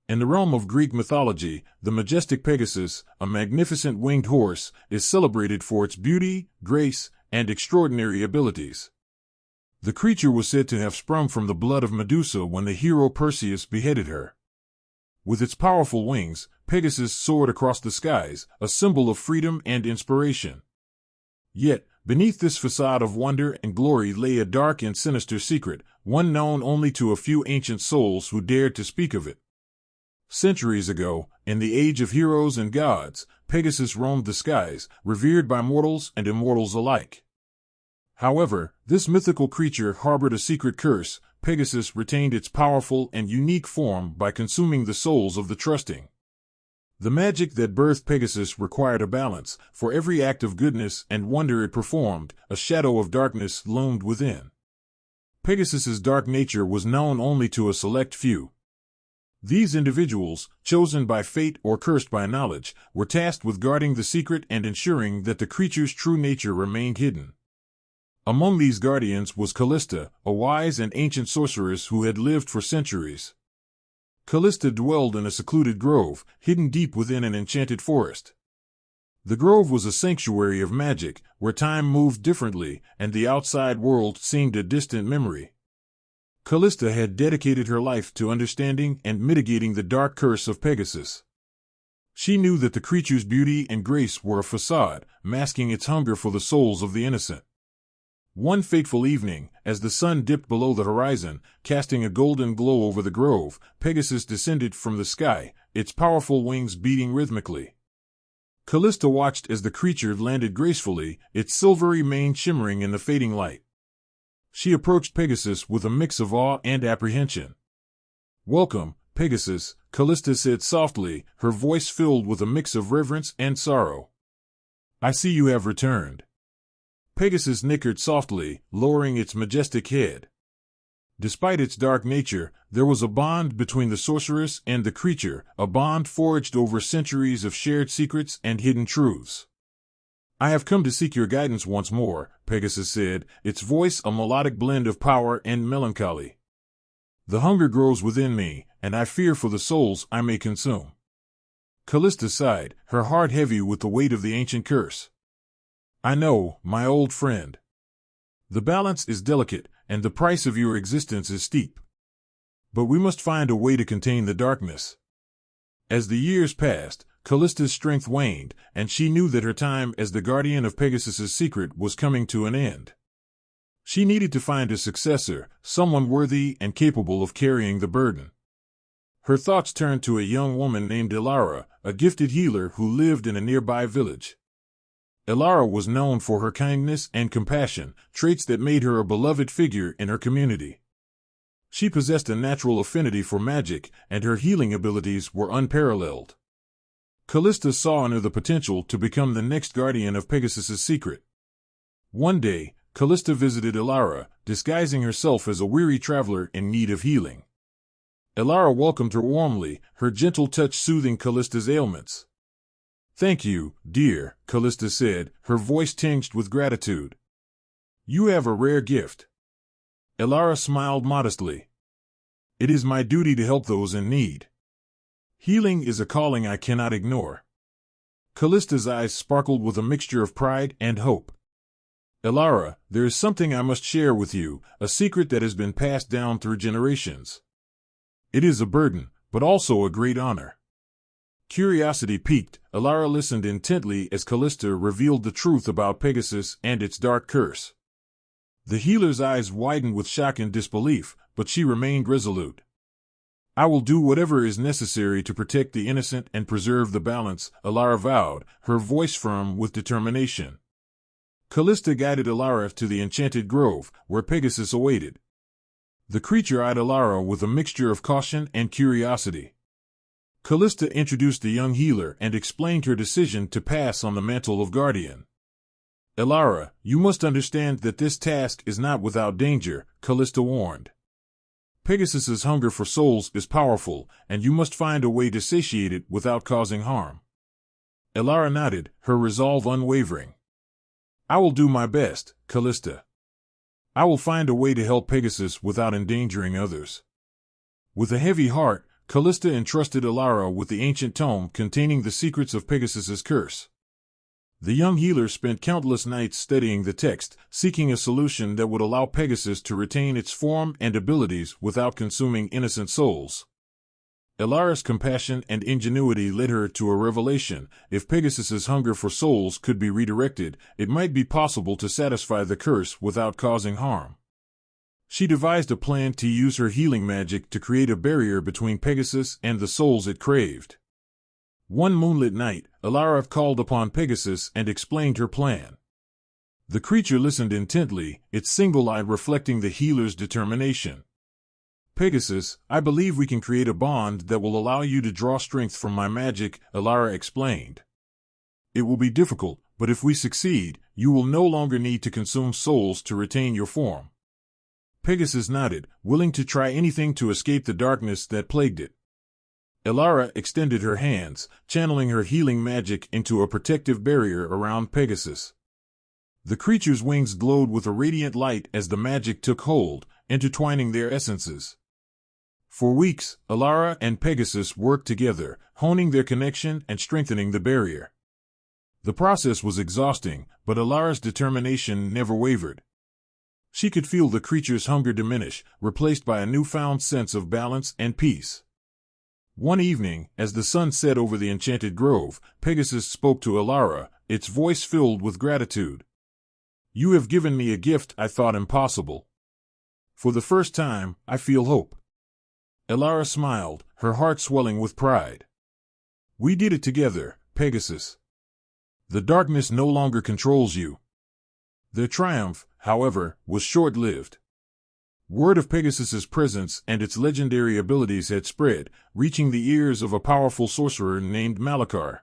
In the realm of Greek mythology, the majestic Pegasus, a magnificent winged horse, is celebrated for its beauty, grace, and extraordinary abilities. The creature was said to have sprung from the blood of Medusa when the hero Perseus beheaded her. With its powerful wings, Pegasus soared across the skies, a symbol of freedom and inspiration. Yet, beneath this facade of wonder and glory lay a dark and sinister secret, one known only to a few ancient souls who dared to speak of it. Centuries ago, in the age of heroes and gods, Pegasus roamed the skies, revered by mortals and immortals alike. However, this mythical creature harbored a secret curse. Pegasus retained its powerful and unique form by consuming the souls of the trusting. The magic that birthed Pegasus required a balance. For every act of goodness and wonder it performed, a shadow of darkness loomed within. Pegasus's dark nature was known only to a select few. These individuals, chosen by fate or cursed by knowledge, were tasked with guarding the secret and ensuring that the creature's true nature remained hidden. Among these guardians was Callista, a wise and ancient sorceress who had lived for centuries. Callista dwelled in a secluded grove, hidden deep within an enchanted forest. The grove was a sanctuary of magic, where time moved differently, and the outside world seemed a distant memory. Callista had dedicated her life to understanding and mitigating the dark curse of Pegasus. She knew that the creature's beauty and grace were a facade, masking its hunger for the souls of the innocent. One fateful evening, as the sun dipped below the horizon, casting a golden glow over the grove, Pegasus descended from the sky, its powerful wings beating rhythmically. Callista watched as the creature landed gracefully, its silvery mane shimmering in the fading light. She approached Pegasus with a mix of awe and apprehension. "Welcome, Pegasus," Callista said softly, her voice filled with a mix of reverence and sorrow. "I see you have returned." Pegasus nickered softly, lowering its majestic head. Despite its dark nature, there was a bond between the sorceress and the creature, a bond forged over centuries of shared secrets and hidden truths. "I have come to seek your guidance once more," Pegasus said, its voice a melodic blend of power and melancholy. "The hunger grows within me, and I fear for the souls I may consume." Callista sighed, her heart heavy with the weight of the ancient curse. "I know, my old friend. The balance is delicate, and the price of your existence is steep. But we must find a way to contain the darkness." As the years passed, Callista's strength waned, and she knew that her time as the guardian of Pegasus's secret was coming to an end. She needed to find a successor, someone worthy and capable of carrying the burden. Her thoughts turned to a young woman named Elara, a gifted healer who lived in a nearby village. Elara was known for her kindness and compassion, traits that made her a beloved figure in her community. She possessed a natural affinity for magic, and her healing abilities were unparalleled. Callista saw in her the potential to become the next guardian of Pegasus's secret. One day, Callista visited Elara, disguising herself as a weary traveler in need of healing. Elara welcomed her warmly, her gentle touch soothing Callista's ailments. "Thank you, dear," Callista said, her voice tinged with gratitude. "You have a rare gift." Elara smiled modestly. "It is my duty to help those in need. Healing is a calling I cannot ignore." Callista's eyes sparkled with a mixture of pride and hope. "Elara, there is something I must share with you, a secret that has been passed down through generations. It is a burden, but also a great honor." Curiosity piqued, Elara listened intently as Callista revealed the truth about Pegasus and its dark curse. The healer's eyes widened with shock and disbelief, but she remained resolute. "I will do whatever is necessary to protect the innocent and preserve the balance," Elara vowed, her voice firm with determination. Callista guided Elara to the enchanted grove, where Pegasus awaited. The creature eyed Elara with a mixture of caution and curiosity. Callista introduced the young healer and explained her decision to pass on the mantle of guardian. "Elara, you must understand that this task is not without danger," Callista warned. "Pegasus's hunger for souls is powerful, and you must find a way to satiate it without causing harm." Elara nodded, her resolve unwavering. "I will do my best, Callista. I will find a way to help Pegasus without endangering others." With a heavy heart, Callista entrusted Elara with the ancient tome containing the secrets of Pegasus's curse. The young healer spent countless nights studying the text, seeking a solution that would allow Pegasus to retain its form and abilities without consuming innocent souls. Elara's compassion and ingenuity led her to a revelation. If Pegasus's hunger for souls could be redirected, it might be possible to satisfy the curse without causing harm. She devised a plan to use her healing magic to create a barrier between Pegasus and the souls it craved. One moonlit night, Elara called upon Pegasus and explained her plan. The creature listened intently, its single eye reflecting the healer's determination. "Pegasus, I believe we can create a bond that will allow you to draw strength from my magic," Elara explained. "It will be difficult, but if we succeed, you will no longer need to consume souls to retain your form." Pegasus nodded, willing to try anything to escape the darkness that plagued it. Elara extended her hands, channeling her healing magic into a protective barrier around Pegasus. The creature's wings glowed with a radiant light as the magic took hold, intertwining their essences. For weeks, Elara and Pegasus worked together, honing their connection and strengthening the barrier. The process was exhausting, but Elara's determination never wavered. She could feel the creature's hunger diminish, replaced by a newfound sense of balance and peace. One evening, as the sun set over the enchanted grove, Pegasus spoke to Elara, its voice filled with gratitude. "You have given me a gift I thought impossible. For the first time, I feel hope." Elara smiled, her heart swelling with pride. "We did it together, Pegasus. The darkness no longer controls you." Their triumph, however, was short-lived. Word of Pegasus's presence and its legendary abilities had spread, reaching the ears of a powerful sorcerer named Malachar.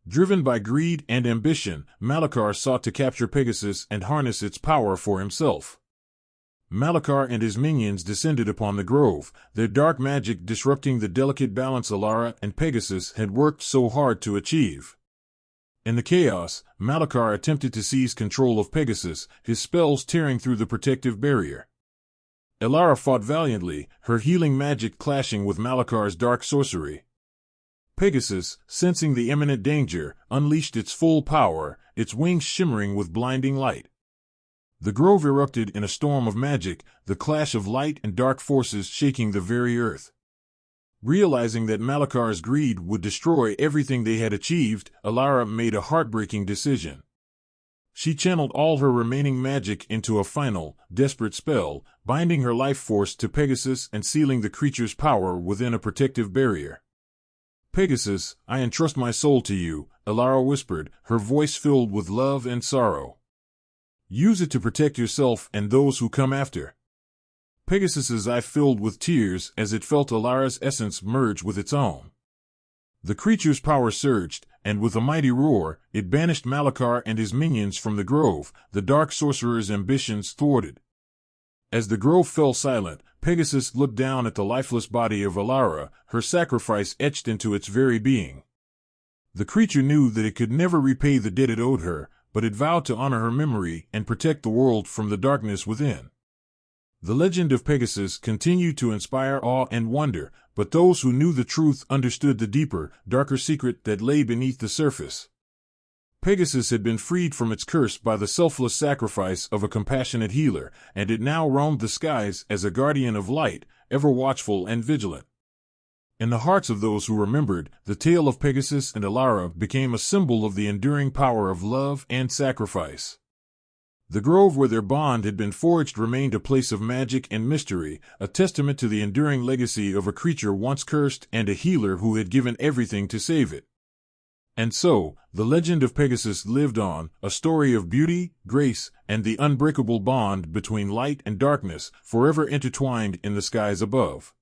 Driven by greed and ambition, Malachar sought to capture Pegasus and harness its power for himself. Malachar and his minions descended upon the grove, their dark magic disrupting the delicate balance Elara and Pegasus had worked so hard to achieve. In the chaos, Malachar attempted to seize control of Pegasus, his spells tearing through the protective barrier. Elara fought valiantly, her healing magic clashing with Malachar's dark sorcery. Pegasus, sensing the imminent danger, unleashed its full power, its wings shimmering with blinding light. The grove erupted in a storm of magic, the clash of light and dark forces shaking the very earth. Realizing that Malachar's greed would destroy everything they had achieved, Elara made a heartbreaking decision. She channeled all her remaining magic into a final, desperate spell, binding her life force to Pegasus and sealing the creature's power within a protective barrier. "Pegasus, I entrust my soul to you," Elara whispered, her voice filled with love and sorrow. "Use it to protect yourself and those who come after." Pegasus's eye filled with tears as it felt Elara's essence merge with its own. The creature's power surged, and with a mighty roar, it banished Malachar and his minions from the grove, the dark sorcerer's ambitions thwarted. As the grove fell silent, Pegasus looked down at the lifeless body of Elara, her sacrifice etched into its very being. The creature knew that it could never repay the debt it owed her, but it vowed to honor her memory and protect the world from the darkness within. The legend of Pegasus continued to inspire awe and wonder, but those who knew the truth understood the deeper, darker secret that lay beneath the surface. Pegasus had been freed from its curse by the selfless sacrifice of a compassionate healer, and it now roamed the skies as a guardian of light, ever watchful and vigilant. In the hearts of those who remembered, the tale of Pegasus and Elara became a symbol of the enduring power of love and sacrifice. The grove where their bond had been forged remained a place of magic and mystery, a testament to the enduring legacy of a creature once cursed and a healer who had given everything to save it. And so, the legend of Pegasus lived on, a story of beauty, grace, and the unbreakable bond between light and darkness, forever intertwined in the skies above.